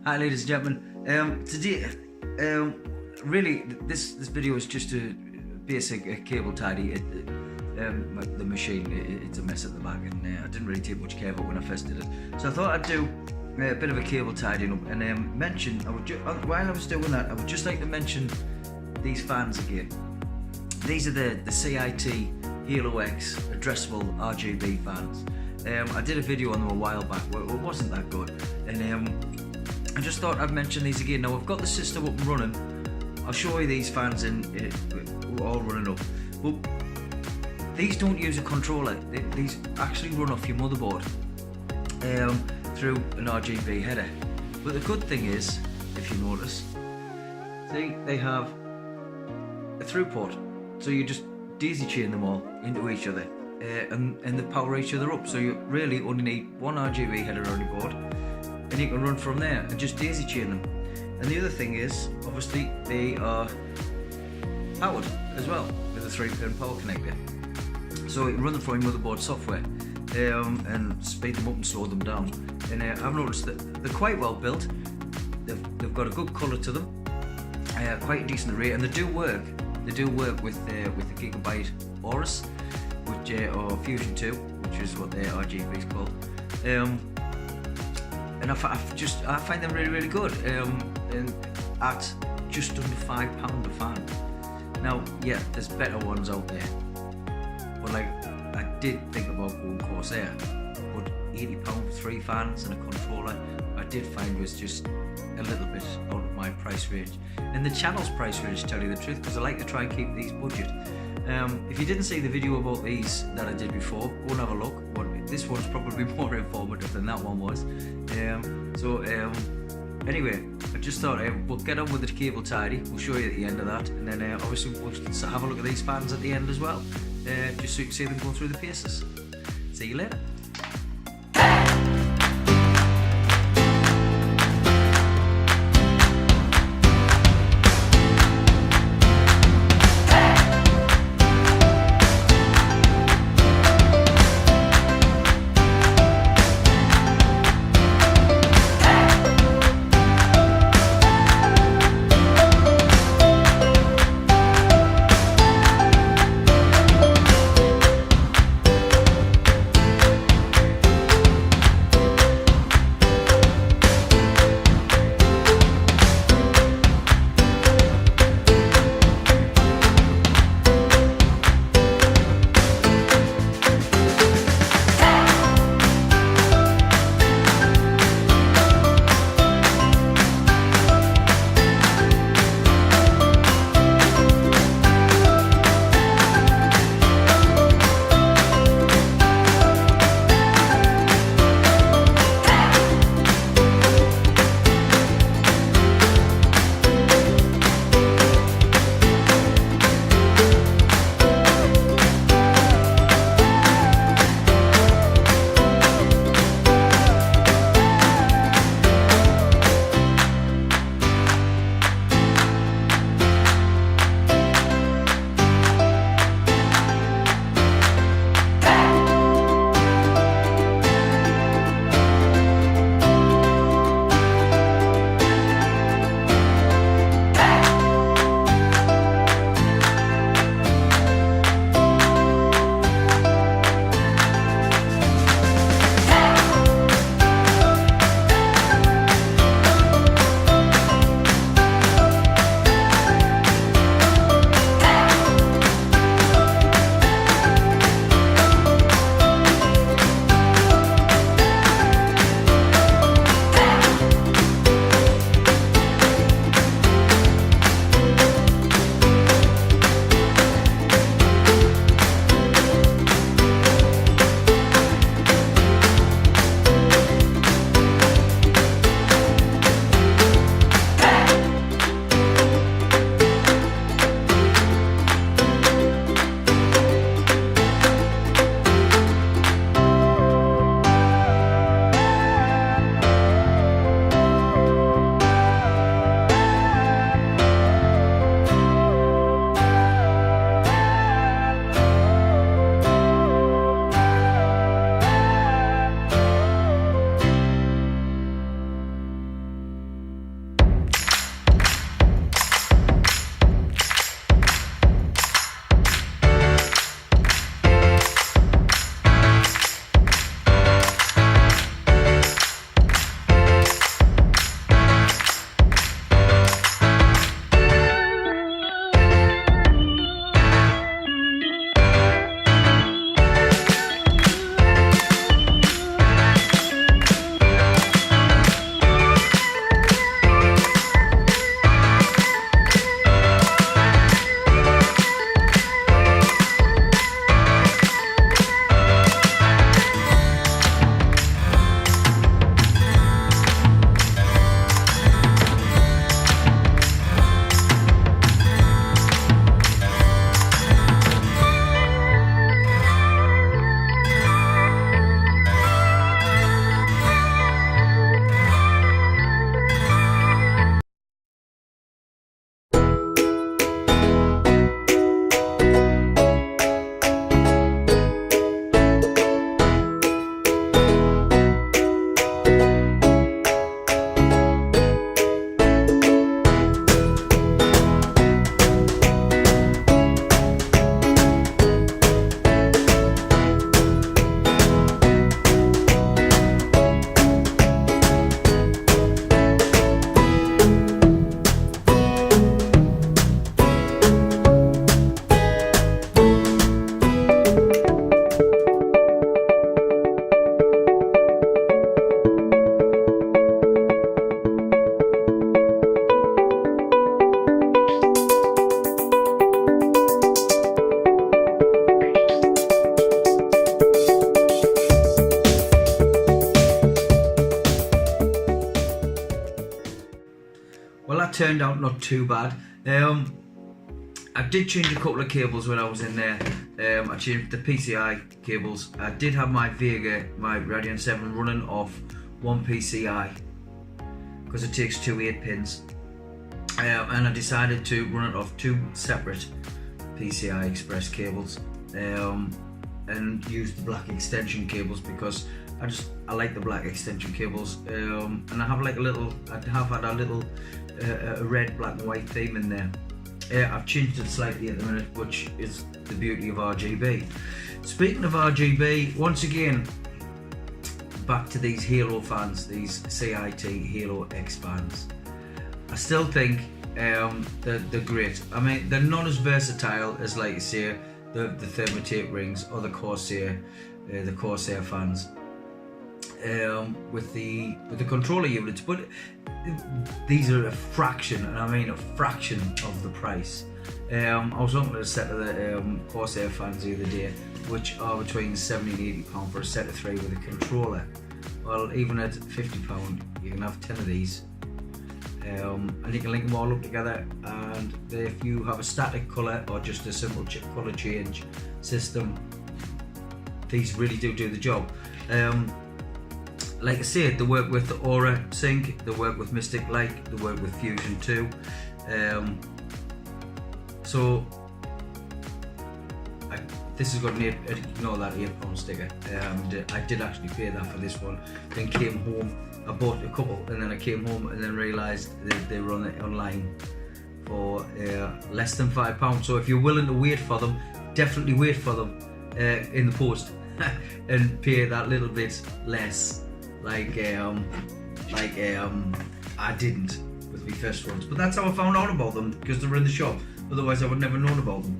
Hi ladies and gentlemen, today really this video is just a basic cable tidy. The machine, it's a mess at the back, and I didn't really take much care of it when I first did it, so I thought I'd do a bit of a cable tidying up and mention, while I was doing that, I would just like to mention these fans again. These are the CIT Halo X addressable RGB fans. I did a video on them a while back where it wasn't that good, and I just thought I'd mention these again. Now I've got the system up and running. I'll show you these fans all running up. But these don't use a controller. These actually run off your motherboard through an RGB header. But the good thing is, if you notice, see, they have a through port. So you just daisy chain them all into each other and they power each other up. So you really only need one RGB header on your board, and you can run from there and just daisy chain them. And the other thing is, obviously, they are powered as well with a 3-pin power connector. So you can run them from your motherboard software and speed them up and slow them down. And I've noticed that they're quite well built. They've got a good colour to them, quite a decent array, and they do work. They do work with the Gigabyte Aorus, or Fusion 2, which is what their RGB is called. And I find them really good, and at just under £5 a fan. Now, yeah, there's better ones out there, but like, I did think about going Corsair, but £80 for 3 fans and a controller, I did find was just a little bit out of my price range, and the channel's price range, to tell you the truth, because I like to try and keep these budget. If you didn't see the video about these that I did before, go and have a look. But this one's probably more informative than that one was. Anyway, I just thought we'll get on with the cable tidy. We'll show you at the end of that, and then obviously we'll have a look at these fans at the end as well, just so you can see them go through the paces. See you later. that turned out not too bad. I did change a couple of cables when I was in there. I changed the PCI cables. I did have my Vega, my Radeon 7 running off one PCI because it takes two 8-pins, and I decided to run it off two separate PCI Express cables, and use the black extension cables because I like the black extension cables, and I have like a little, I have had a little a red, black and white theme in there. I've changed it slightly at the minute, which is the beauty of RGB. Speaking of RGB, once again, back to these Halo fans, these CIT Halo X fans. I still think they're great. I mean, they're not as versatile as, like you say, the Thermotape rings or the Corsair fans. With the controller units, but these are a fraction, and I mean a fraction of the price. I was looking at a set of the Corsair fans the other day, which are between £70 and £80 for a set of 3 with a controller. Well, even at £50 you can have 10 of these, and you can link them all up together, and if you have a static colour or just a simple colour change system, these really do the job. Like I said, they work with the Aura Sync, they work with Mystic Light, they work with Fusion 2. So this has got an ignore that £8 sticker. I did actually pay that for this one. Then came home, I bought a couple, and then I came home and then realised that they run it online for less than £5. So if you're willing to wait for them, definitely wait for them in the post and pay that little bit less. Like I didn't with my first ones, but that's how I found out about them, because they were in the shop. Otherwise I would never known about them.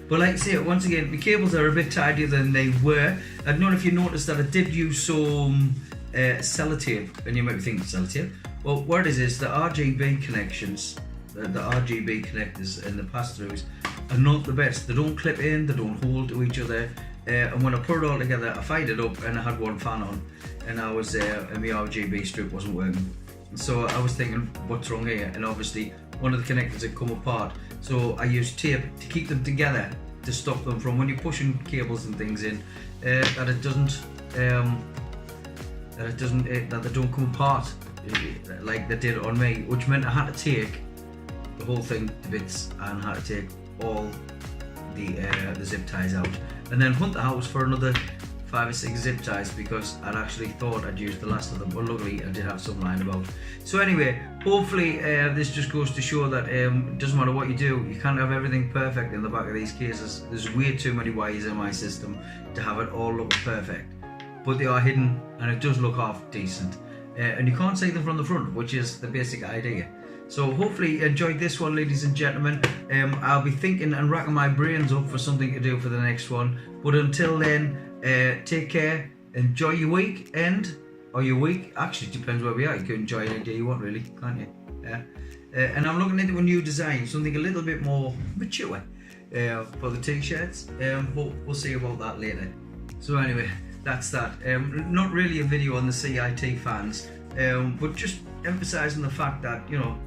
But like I say, once again, the cables are a bit tidier than they were. I don't know if you noticed that I did use some sellotape, and you might be thinking sellotape. Well, what it is the RGB connections, the RGB connectors and the pass-throughs are not the best. They don't clip in, they don't hold to each other. And when I put it all together, I fired it up and I had one fan on, and I was and my RGB strip wasn't working. So I was thinking, what's wrong here? And obviously one of the connectors had come apart. So I used tape to keep them together to stop them from, when you're pushing cables and things in, that they don't come apart like they did on me, which meant I had to take the whole thing to bits and had to take all the zip ties out, and then hunt the house for another 5 or 6 zip ties, because I'd actually thought I'd used the last of them, but luckily I did have some lying about. So anyway, hopefully this just goes to show that it doesn't matter what you do, you can't have everything perfect in the back of these cases. There's way too many wires in my system to have it all look perfect, but they are hidden and it does look half decent, and you can't see them from the front, which is the basic idea. So hopefully you enjoyed this one, ladies and gentlemen. I'll be thinking and racking my brains up for something to do for the next one. But until then, take care, enjoy your weekend, or your week. Actually, it depends where we are. You can enjoy any day you want, really, can't you? Yeah. And I'm looking into a new design, something a little bit more mature for the t-shirts. But we'll see about that later. So anyway, that's that. Not really a video on the CIT fans, but just emphasising the fact that, you know,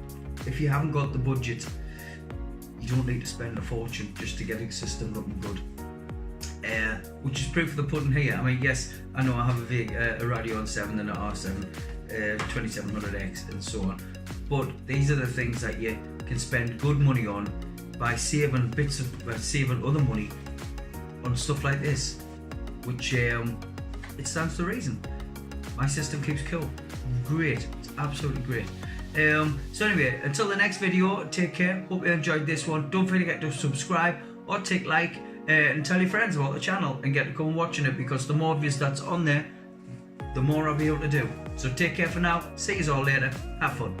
if you haven't got the budget, you don't need to spend a fortune just to get a system looking good. Which is proof of the pudding here. I mean, yes, I know I have a Radeon 7 and an R7 2700X and so on, but these are the things that you can spend good money on by saving saving other money on stuff like this, which it stands to reason. My system keeps cool. Great, it's absolutely great. So anyway, until the next video, take care. Hope you enjoyed this one. Don't forget to subscribe or take like, and tell your friends about the channel and get to come watching it, because the more views that's on there, the more I'll be able to do. So take care for now. See you all later. Have fun.